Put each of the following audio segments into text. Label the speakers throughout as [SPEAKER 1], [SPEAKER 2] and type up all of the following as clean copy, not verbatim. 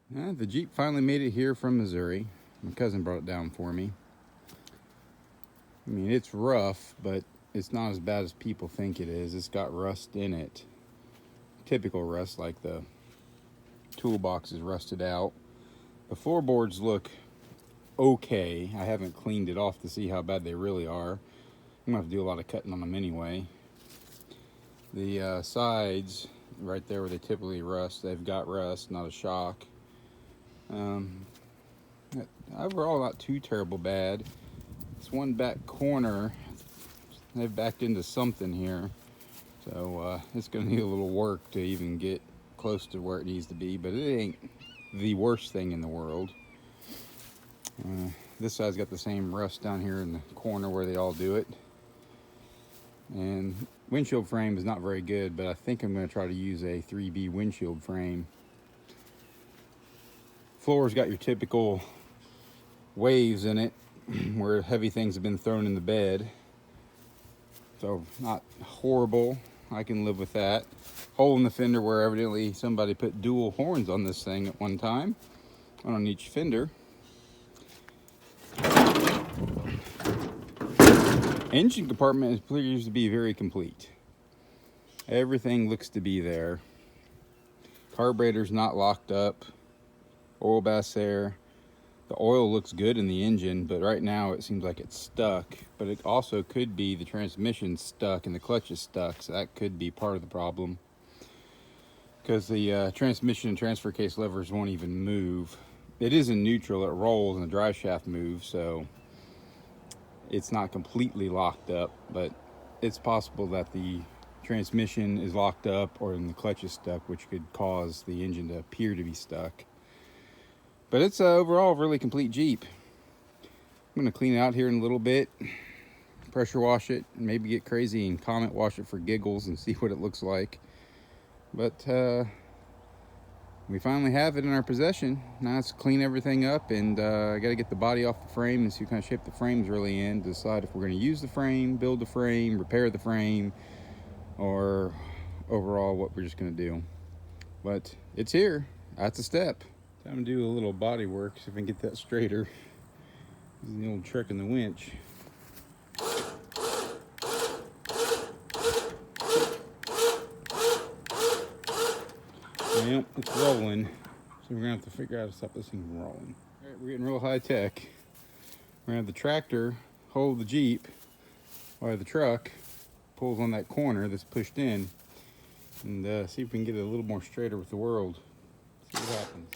[SPEAKER 1] The Jeep finally made it here from Missouri. My cousin brought it down for me. I mean, it's rough, but it's not as bad as people think it is. It's got rust in it. Typical rust, like the toolbox is rusted out. The floorboards look okay. I haven't cleaned it off to see how bad they really are. I'm gonna have to do a lot of cutting on them anyway. The sides, right there where they typically rust, they've got rust, not a shock. Overall, not too terrible bad. This one back corner, they've backed into something here, so it's going to need a little work to even get close to where it needs to be, but it ain't the worst thing in the world. This side's got the same rust down here in the corner where they all do it. And windshield frame is not very good, but I think I'm going to try to use a 3B windshield frame. Floor's got your typical waves in it where heavy things have been thrown in the bed. So not horrible. I can live with that. Hole in the fender where evidently somebody put dual horns on this thing at one time, one on each fender. Engine compartment appears to be very complete. Everything looks to be there. Carburetor's not locked up. Oil bath's there. The oil looks good in the engine, but right now it seems like it's stuck. But it also could be the transmission's stuck and the clutch is stuck, so that could be part of the problem. Because the transmission and transfer case levers won't even move. It is in neutral, it rolls, and the drive shaft moves, so it's not completely locked up, but it's possible that the transmission is locked up or the clutch is stuck, which could cause the engine to appear to be stuck. But it's overall a really complete Jeep. I'm going to clean it out here in a little bit, pressure wash it, and maybe get crazy and comet wash it for giggles and see what it looks like. But we finally have it in our possession. Now let's clean everything up, and I got to get the body off the frame and see what kind of shape the frame's really in, to decide if we're going to use the frame, build the frame, repair the frame, or overall what we're just going to do. But it's here. That's a step. Time to do a little body work, see if I can get that straighter. This is the old trick in the winch. Well, it's rolling, so we're gonna have to figure out how to stop this thing from rolling. All right, we're getting real high tech. We're gonna have the tractor hold the Jeep while the truck pulls on that corner that's pushed in, and see if we can get it a little more straighter with the world. See what happens.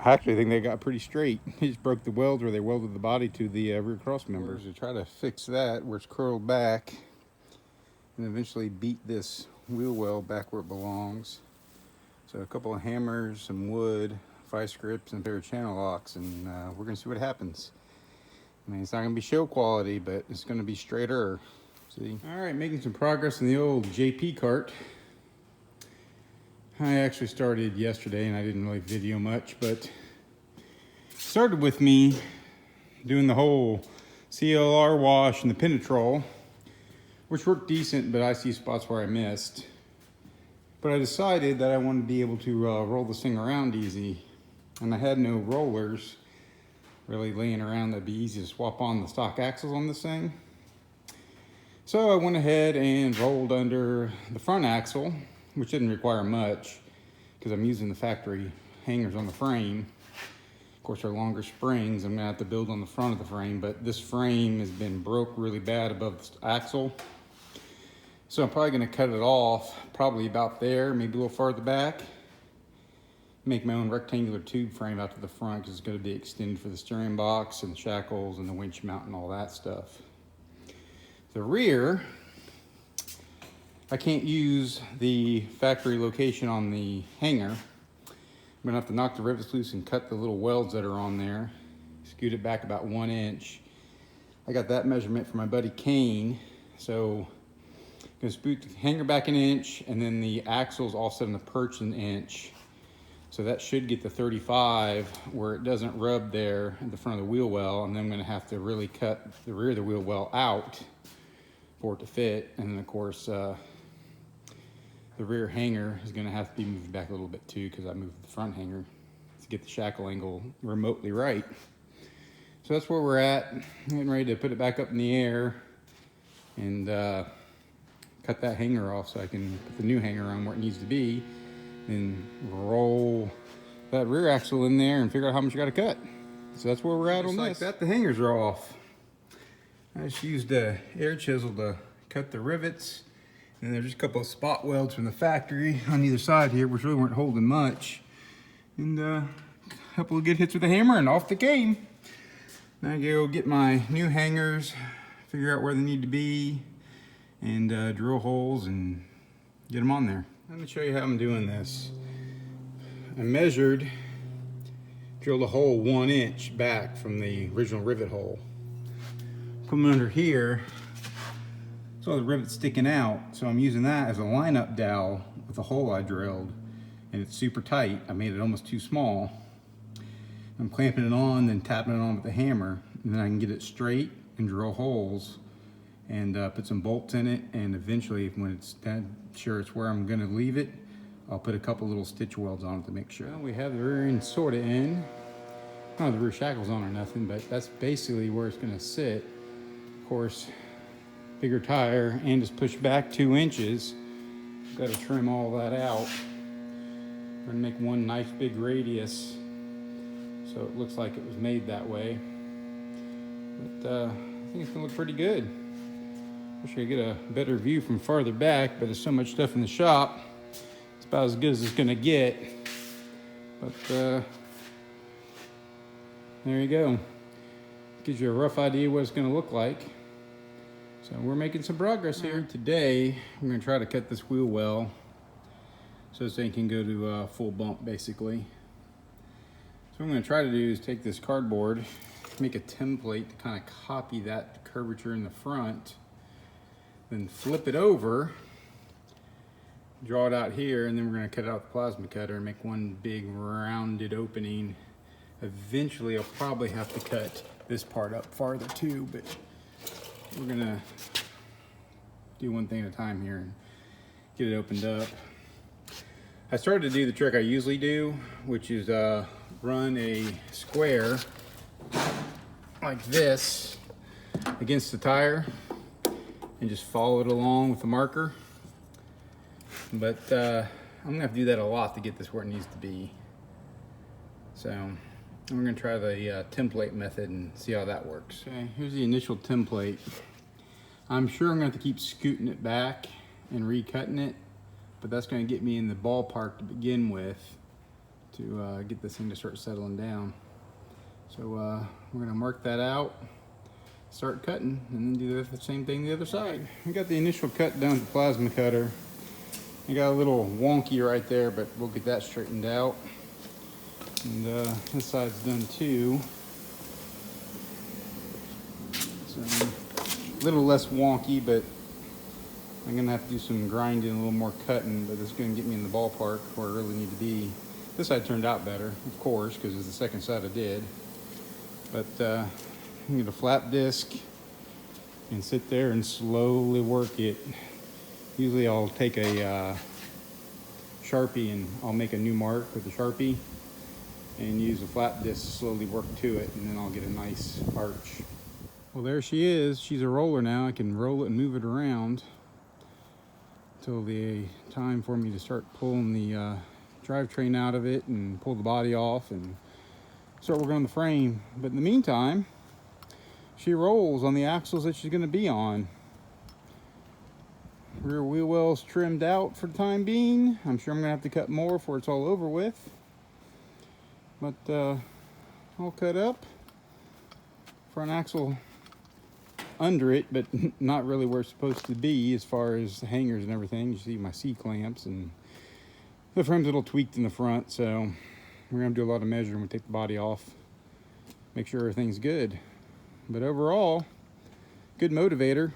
[SPEAKER 1] I actually think they got pretty straight. They just broke the welds where they welded the body to the rear cross members. To try to fix that where it's curled back and eventually beat this wheel well back where it belongs. So a couple of hammers, some wood, vice grips, and a pair of channel locks, and we're gonna see what happens. I mean, it's not gonna be show quality, but it's gonna be straighter. See? All right, making some progress in the old JP Kart. I actually started yesterday and I didn't really video much, but it started with me doing the whole CLR wash and the Penetrol, which worked decent, but I see spots where I missed. But I decided that I wanted to be able to roll this thing around easy, and I had no rollers really laying around that'd be easy to swap on the stock axles on this thing. So I went ahead and rolled under the front axle, which didn't require much because I'm using the factory hangers on the frame. Of course, they're longer springs. I'm gonna have to build on the front of the frame, but this frame has been broke really bad above the axle. So I'm probably gonna cut it off, probably about there, maybe a little farther back. Make my own rectangular tube frame out to the front because it's gonna be extended for the steering box and the shackles and the winch mount and all that stuff. The rear, I can't use the factory location on the hanger. I'm gonna have to knock the rivets loose and cut the little welds that are on there. Scoot it back about 1 inch. I got that measurement from my buddy Kane. So I'm gonna scoot the hanger back 1 inch, and then the axles all set on the perch 1 inch. So that should get the 35 where it doesn't rub there at the front of the wheel well, and then I'm gonna have to really cut the rear of the wheel well out for it to fit. And then of course, the rear hanger is gonna have to be moved back a little bit too, because I moved the front hanger to get the shackle angle remotely right. So that's where we're at. I'm getting ready to put it back up in the air and cut that hanger off so I can put the new hanger on where it needs to be, and roll that rear axle in there and figure out how much you got to cut. So that's where we're at on this. Like that, the hangers are off. I just used a air chisel to cut the rivets, and there's just a couple of spot welds from the factory on either side here, which really weren't holding much. And a couple of good hits with the hammer, and off they came. Now I go get my new hangers, figure out where they need to be, and drill holes and get them on there. Let me show you how I'm doing this. I measured, drilled a hole 1 inch back from the original rivet hole. Coming under here, so the rivet's sticking out, so I'm using that as a lineup dowel with the hole I drilled, and it's super tight. I made it almost too small. I'm clamping it on, then tapping it on with the hammer, and then I can get it straight and drill holes and put some bolts in it, and eventually when it's done, sure it's where I'm gonna leave it, I'll put a couple little stitch welds on it to make sure. Well, we have the rear end sorta in. I don't have the rear shackles on or nothing, but that's basically where it's gonna sit. Of course, bigger tire and just pushed back 2 inches. Got to trim all that out. I'm gonna make one nice big radius so it looks like it was made that way. But I think it's gonna look pretty good. Wish I could get a better view from farther back, but there's so much stuff in the shop. It's about as good as it's gonna get. But there you go. Gives you a rough idea what it's gonna look like. So we're making some progress here. Today, I'm gonna try to cut this wheel well so this thing can go to full bump, basically. So what I'm gonna try to do is take this cardboard, make a template to kind of copy that curvature in the front, then flip it over, draw it out here, and then we're gonna cut it out with the plasma cutter and make one big rounded opening. Eventually, I'll probably have to cut this part up farther too, but we're gonna do one thing at a time here and get it opened up. I started to do the trick I usually do, which is run a square like this against the tire and just follow it along with the marker. But I'm gonna have to do that a lot to get this where it needs to be. So I'm gonna try the template method and see how that works. Okay, here's the initial template. I'm sure I'm gonna have to keep scooting it back and recutting it, but that's gonna get me in the ballpark to begin with to get this thing to start settling down. So we're gonna mark that out, start cutting, and then do the same thing the other side. We got the initial cut down with the plasma cutter. I got a little wonky right there, but we'll get that straightened out. And this side's done too. So a little less wonky, but I'm gonna have to do some grinding, a little more cutting, but it's gonna get me in the ballpark where I really need to be. This side turned out better, of course, because it's the second side I did. But I'm gonna get a flat disc and sit there and slowly work it. Usually I'll take a Sharpie and I'll make a new mark with a Sharpie and use a flat disc to slowly work to it, and then I'll get a nice arch. Well, there she is. She's a roller now. I can roll it and move it around until the time for me to start pulling the drivetrain out of it and pull the body off and start working on the frame. But in the meantime, she rolls on the axles that she's going to be on. Rear wheel well's trimmed out for the time being. I'm sure I'm going to have to cut more before it's all over with. But all cut up. Front axle under it, but not really where it's supposed to be as far as the hangers and everything. You see my C-clamps, and the frame's a little tweaked in the front, so we're going to do a lot of measuring. We'll take the body off, make sure everything's good. But overall, good motivator.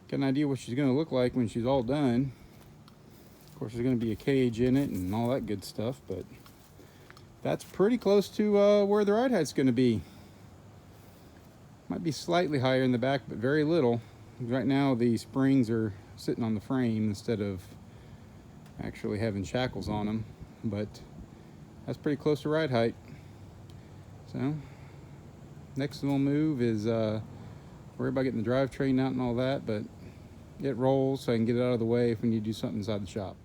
[SPEAKER 1] Got an idea what she's going to look like when she's all done. Of course, there's going to be a cage in it and all that good stuff, but that's pretty close to where the ride height's going to be. Might be slightly higher in the back, but very little. Right now the springs are sitting on the frame instead of actually having shackles on them, but that's pretty close to ride height. So next we'll move is worry about getting the drivetrain out and all that, but it rolls so I can get it out of the way if we need to do something inside the shop.